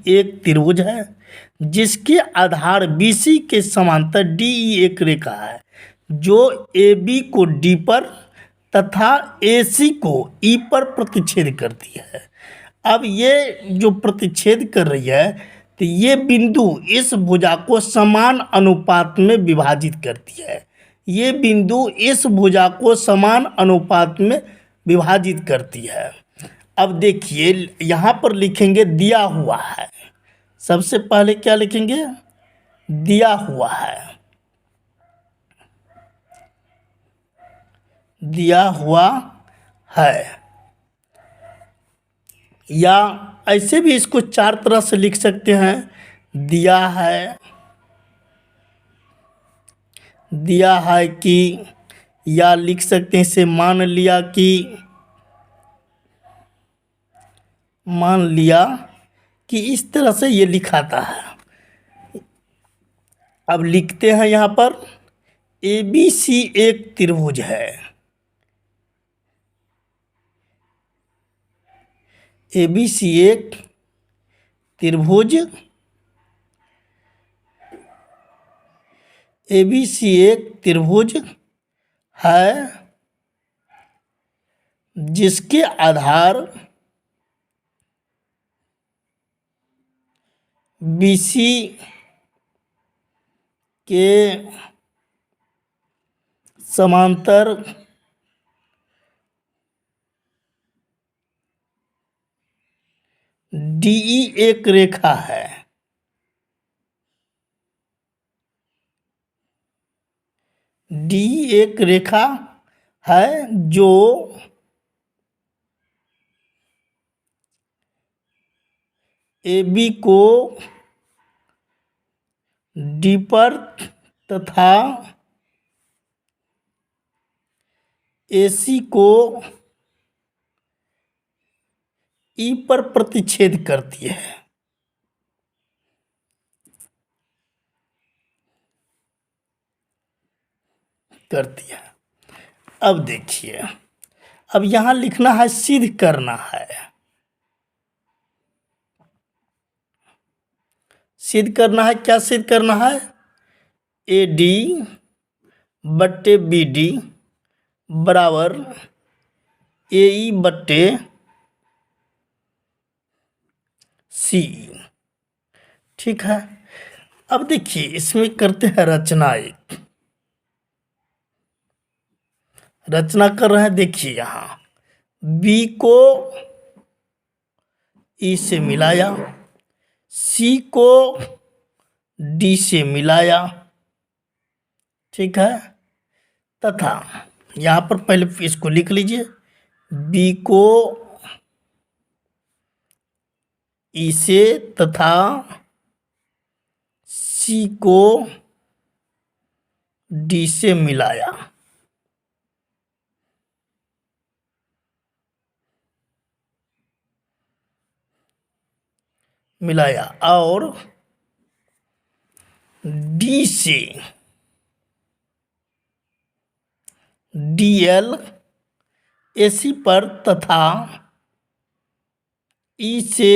एक त्रिभुज है जिसके आधार BC के समांतर DE एक रेखा है जो AB को D पर तथा AC को E पर प्रतिच्छेद करती है। अब ये जो प्रतिच्छेद कर रही है तो ये बिंदु इस भुजा को समान अनुपात में विभाजित करती है। ये बिंदु इस भुजा को समान अनुपात में विभाजित करती है। अब देखिए यहाँ पर लिखेंगे दिया हुआ है। सबसे पहले क्या लिखेंगे? दिया हुआ है। दिया हुआ है, या ऐसे भी इसको चार तरह से लिख सकते हैं। दिया है, दिया है कि, या लिख सकते हैं इसे मान लिया कि, मान लिया कि, इस तरह से ये लिखाता है। अब लिखते हैं यहाँ पर ABC एक त्रिभुज है। ABC एक त्रिभुज, ABC एक त्रिभुज है जिसके आधार BC के समांतर DE एक रेखा है। DE एक रेखा है जो AB को D पर तथा AC को E पर प्रतिच्छेद करती है। अब देखिए, अब यहाँ लिखना है सिद्ध करना है। सिद्ध करना है, क्या सिद्ध करना है? AD बट्टे BD बराबर AE बट्टे CE। ठीक है। अब देखिए इसमें करते हैं रचना। एक रचना कर रहे हैं। देखिए यहाँ B को E से मिलाया, C को D से मिलाया, ठीक है, तथा यहाँ पर पहले इसको लिख लीजिए। B को E से तथा C को D से मिलाया, और D से DL AC पर तथा E से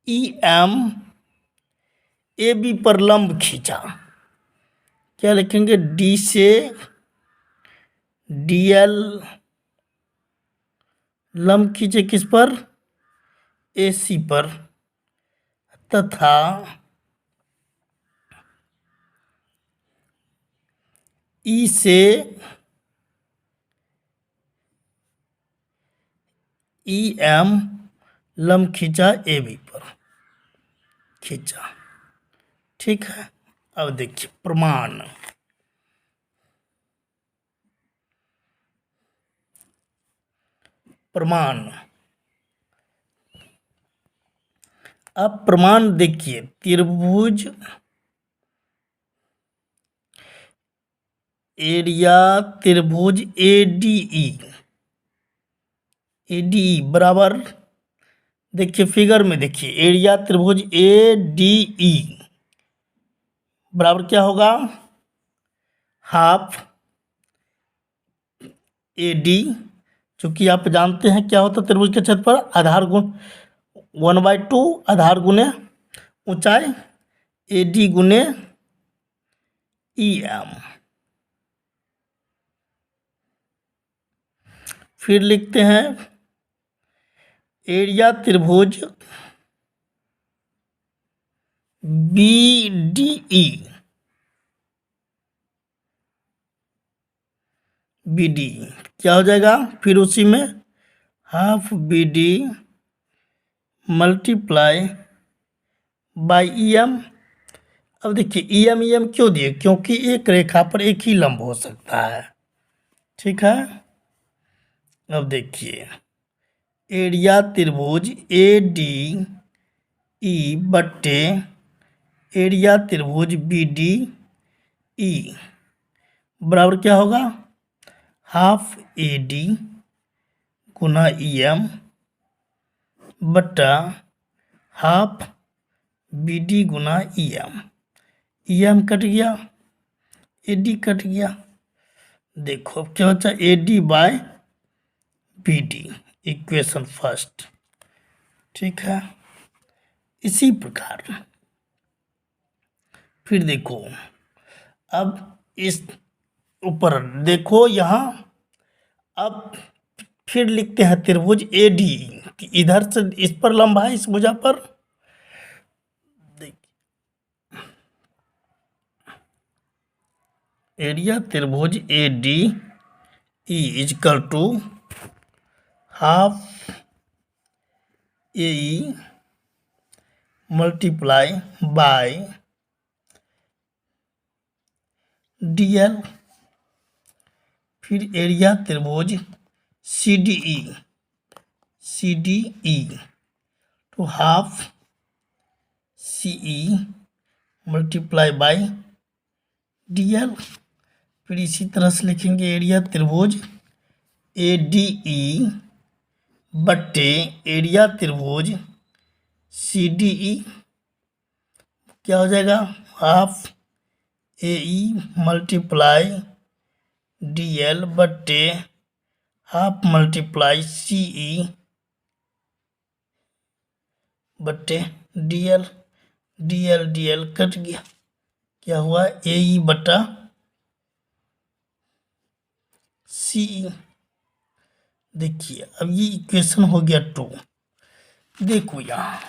EM AB पर लंब खींचा। क्या लिखेंगे? D से DL लंब खींचे किस पर? AC पर, तथा E से EM लंब खींचा AB पर, खींचा। ठीक है। अब देखिए प्रमाण। प्रमाण, अब प्रमाण देखिए, त्रिभुज एरिया त्रिभुज ADE बराबर, देखिए फिगर में देखिए, एरिया त्रिभुज ADE बराबर क्या होगा? हाफ AD, चूंकि आप जानते हैं क्या होता है त्रिभुज के छेद पर आधार गुण 1/2 आधार गुने ऊंचाई AD गुने EM। फिर लिखते हैं एरिया त्रिभुज BDE क्या हो जाएगा, फिर उसी में half BD multiply by EM। अब देखिए EM क्यों दिए, क्योंकि एक रेखा पर एक ही लंब हो सकता है। ठीक है, अब देखिए एरिया त्रिभुज ADE बट्टे एरिया त्रिभुज BDE बराबर क्या होगा, हाफ AD गुना EM बट्टा हाफ BD गुना EM कट गया, AD कट गया। देखो अब क्या होता है, AD by BD equation first. ठीक है, इसी प्रकार फिर देखो, अब इस ऊपर देखो यहाँ, अब फिर लिखते हैं त्रिभुज AD कि इधर से इस पर लंब है, इस भुजा पर। एरिया त्रिभुज ADE equal to half AE multiply by DL। फिर एरिया त्रिभुज CDE to half CE multiply by DL। फिर इसी तरह से लिखेंगे एरिया त्रिभुज ADE बट्टे एरिया त्रिभुज CDE क्या हो जाएगा, हाफ AE मल्टीप्लाई DL बट्टे हाफ मल्टीप्लाई CE बट्टे DL कट गया, क्या हुआ AE बट्टा CE। देखिए अब ये इक्वेशन हो गया 2। देखो यहाँ,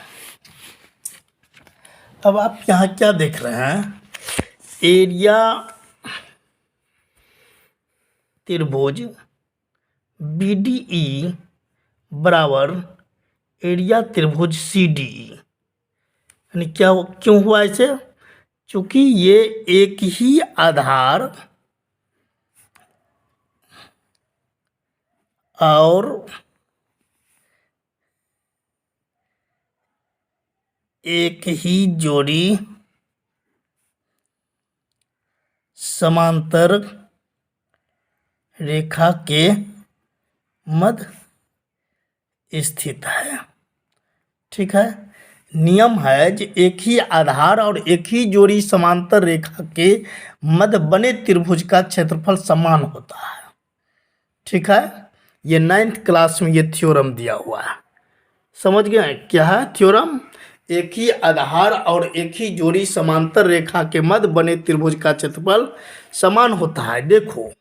अब आप यहाँ क्या देख रहे हैं, एरिया त्रिभुज BDE बराबर एरिया त्रिभुज CDE, यानी क्या क्यों हुआ ऐसे, क्योंकि ये एक ही आधार और एक ही जोड़ी समांतर रेखा के मध्य स्थित है। ठीक है, नियम है कि एक ही आधार और एक ही जोड़ी समांतर रेखा के मध्य बने त्रिभुज का क्षेत्रफल समान होता है। ठीक है, ये 9th क्लास में ये थ्योरम दिया हुआ है, समझ गए क्या है थ्योरम, एक ही आधार और एक ही जोड़ी समांतर रेखा के मध्य बने त्रिभुज का क्षेत्रफल समान होता है। देखो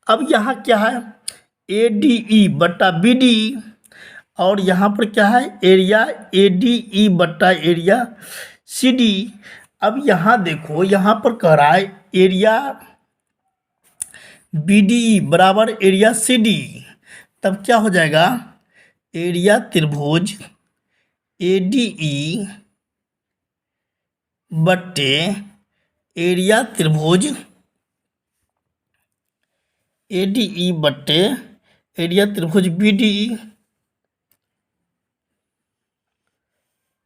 अब यहाँ क्या है, ADE बट्टा BDE और यहाँ पर क्या है, एरिया ADE बट्टा एरिया CDE। अब यहाँ देखो, यहाँ पर कह रहा है एरिया BDE बराबर एरिया CDE, तब क्या हो जाएगा, एरिया त्रिभुज ADE बट्टे एरिया त्रिभुज ADE बट्टे एरिया त्रिभुज BDE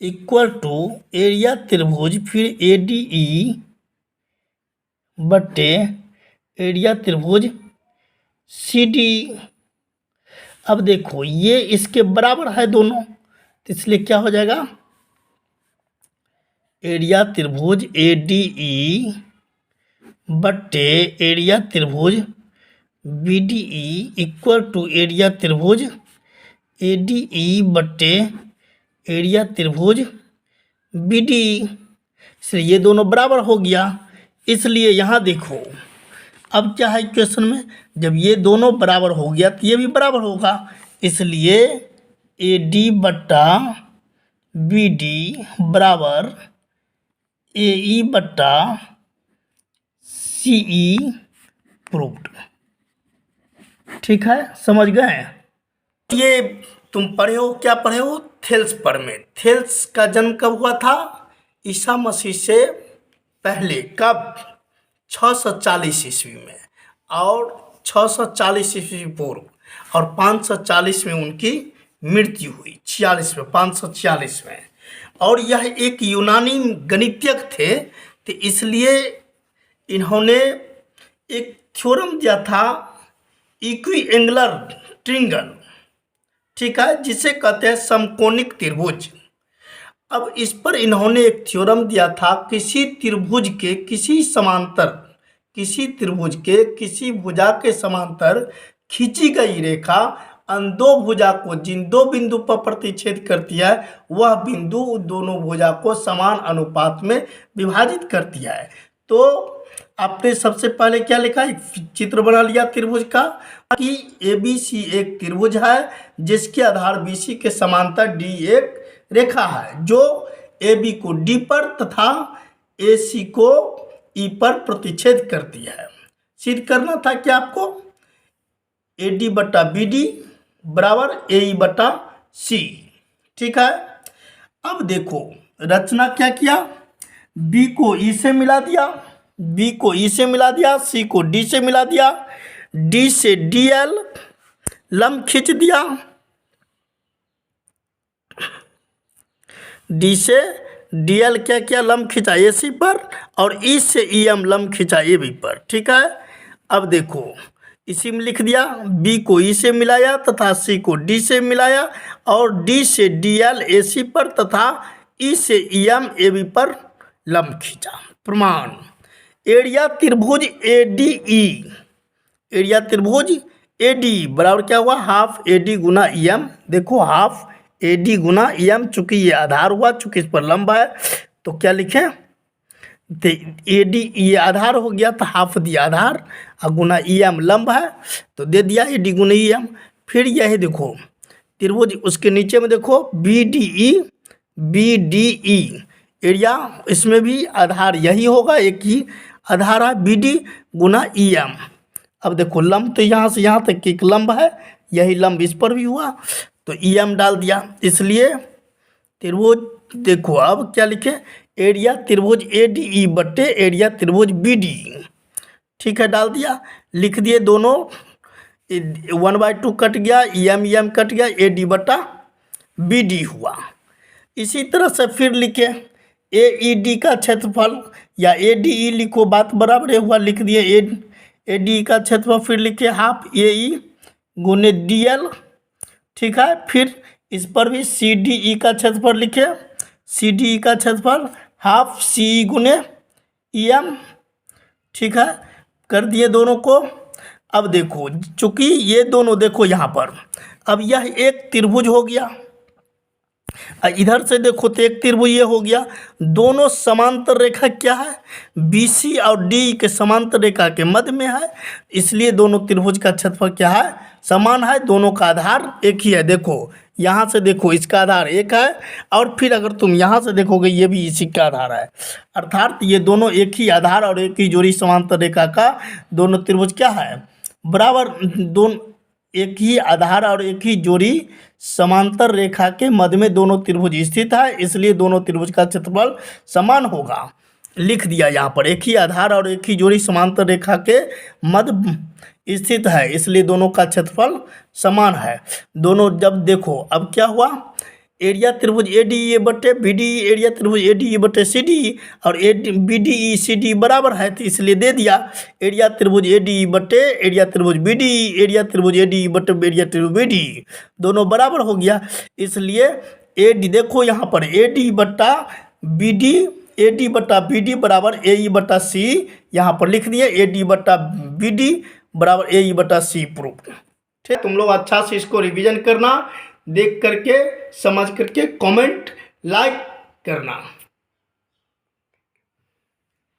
इक्वल टू एरिया त्रिभुज फिर ADE बट्टे एरिया त्रिभुज CDE। अब देखो ये इसके बराबर है दोनों, तो इसलिए क्या हो जाएगा, एरिया त्रिभुज ADE बट्टे एरिया त्रिभुज BDE इक्वल टू एरिया त्रिभुज ADE बट्टे एरिया त्रिभुज बी डी, इसलिए ये दोनों बराबर हो गया। इसलिए यहाँ देखो अब क्या है क्वेश्चन में, जब ये दोनों बराबर हो गया तो ये भी बराबर होगा, इसलिए ए डी बट्टा बी डी बराबर ए ई बट्टा सी ई प्रूव्ड। ठीक है, समझ गए। ये तुम पढ़े हो, क्या पढ़े हो, थेल्स पर में। थेल्स का जन्म कब हुआ था, ईसा मसीह से पहले, कब, 640 ईस्वी में, और 640 ईस्वी पूर्व, और 540 में उनकी मृत्यु हुई, 46 में, 546 में। और यह एक यूनानी गणितज्ञ थे, तो इसलिए इन्होंने एक थ्योरम दिया था, इक्विएंगुलर ट्रिंगल, ठीक है, जिसे कहते हैं समकोणिक त्रिभुज। अब इस पर इन्होंने एक थ्योरम दिया था, किसी त्रिभुज के किसी समांतर, किसी त्रिभुज के किसी भुजा के समांतर खींची गई रेखा अन दो भुजा को जिन दो बिंदु पर प्रतिच्छेद करती है, वह बिंदु दोनों भुजा को समान अनुपात में विभाजित करती है। तो आपने सबसे पहले क्या लिखा, एक चित्र बना लिया त्रिभुज का, कि ए बी सी एक त्रिभुज है जिसके आधार बी सी के समांतर डी एक रेखा है, जो ए बी को डी पर तथा ए सी को ई पर प्रतिच्छेद करती है। सिद्ध करना था क्या आपको, ए डी बट्टा बी डी बराबर ए ई बट्टा सी। ठीक है, अब देखो रचना क्या किया, बी को ई से मिला दिया, बी को ई से मिला दिया, सी को डी से मिला दिया, डी से डी एल लंब खींच दिया, डी से डी एल क्या किया, लंब खींचा ए सी पर, और ई से ई एम लंब खींचा ए बी पर। ठीक है, अब देखो इसी में लिख दिया, बी को ई से मिलाया तथा सी को डी से मिलाया, और डी से डी एल ए सी पर तथा ई से ई एम ए बी पर लंब खींचा। प्रमाण, एरिया त्रिभुज ए डी ई, एरिया त्रिभुज ए डी बराबर क्या हुआ, हाफ ए डी गुना ई एम। देखो हाफ ए डी गुना ई एम, चूंकि ये आधार हुआ, चूंकि इस पर लंब है तो क्या लिखें, तो ए डी ये आधार हो गया तो हाफ दिया आधार, और गुना ई एम लंब है तो दे दिया ए डी गुना ई एम। फिर यह देखो त्रिभुज, उसके नीचे में देखो B D E, B D E area, इसमें भी आधार यही होगा, एक ही आधार है, बी डी गुना ई एम। अब देखो लंब तो यहाँ से यहाँ तक एक लंब है, यही लंब इस पर भी हुआ तो ई एम डाल दिया। इसलिए त्रिभुज देखो अब क्या लिखे, एरिया त्रिभुज ए डी ई बट्टे एरिया त्रिभुज बी डी। ठीक है, डाल दिया, लिख दिए दोनों, 1/2 कट गया, ई एम कट गया, ए डी बट्टा बी डी हुआ। इसी तरह से फिर लिखे ए ई डी का क्षेत्रफल, या ए डी ई लिखो, बात बराबर हुआ, लिख दिए ए डी का क्षेत्रफल, फिर लिखे हाफ ए ई गुने डी एल। ठीक है, फिर इस पर भी सी डी ई का क्षेत्रफल लिखे, सी डी ई का क्षेत्रफल हाफ सी ई गुने ई एम। ठीक है, कर दिए दोनों को। अब देखो चूंकि ये दोनों देखो यहाँ पर, अब यह एक त्रिभुज हो गया, इधर से देखो तो एक त्रिभुज ये हो गया, दोनों समांतर रेखा क्या है, बी सी और डी के समांतर रेखा के मध्य में है, इसलिए दोनों त्रिभुज का क्षेत्रफल क्या है, समान है, दोनों का आधार एक ही है। देखो यहाँ से देखो इसका आधार एक है, और फिर अगर तुम यहाँ से देखोगे ये भी इसी का आधार है, अर्थात ये दोनों एक ही आधार और एक ही जोड़ी समांतर रेखा का दोनों त्रिभुज क्या है, बराबर, दोनों एक ही आधार और एक ही जोड़ी समांतर रेखा के मध्य में दोनों त्रिभुज स्थित है, इसलिए दोनों त्रिभुज का क्षेत्रफल समान होगा। लिख दिया यहाँ पर, एक ही आधार और एक ही जोड़ी समांतर रेखा के मध्य स्थित है, इसलिए दोनों का क्षेत्रफल समान है। दोनों जब देखो अब क्या हुआ, एरिया त्रिभुज ए डी ए बटे बी डी, एरिया त्रिभुज ए डी ई बटे सी डी, और A D B D E C D बराबर है, तो इसलिए दे दिया एरिया त्रिभुज ए डी ई बटे एरिया त्रिभुज बी डी, एरिया त्रिभुज ए डी ई बटे एरिया त्रिभुज बी डी, दोनों बराबर हो गया। इसलिए ए डी देखो यहाँ पर ए डी बट्टा बी डी, ए डी बट्टा बी डी बराबर ए ई बट्टा सी, यहाँ पर लिख दिए ए डी बट्टा बी डी बराबर ए ई बट्टा सी प्रूफ। ठीक, तुम लोग अच्छा से इसको रिवीजन करना, देख करके समझ करके कमेंट लाइक करना।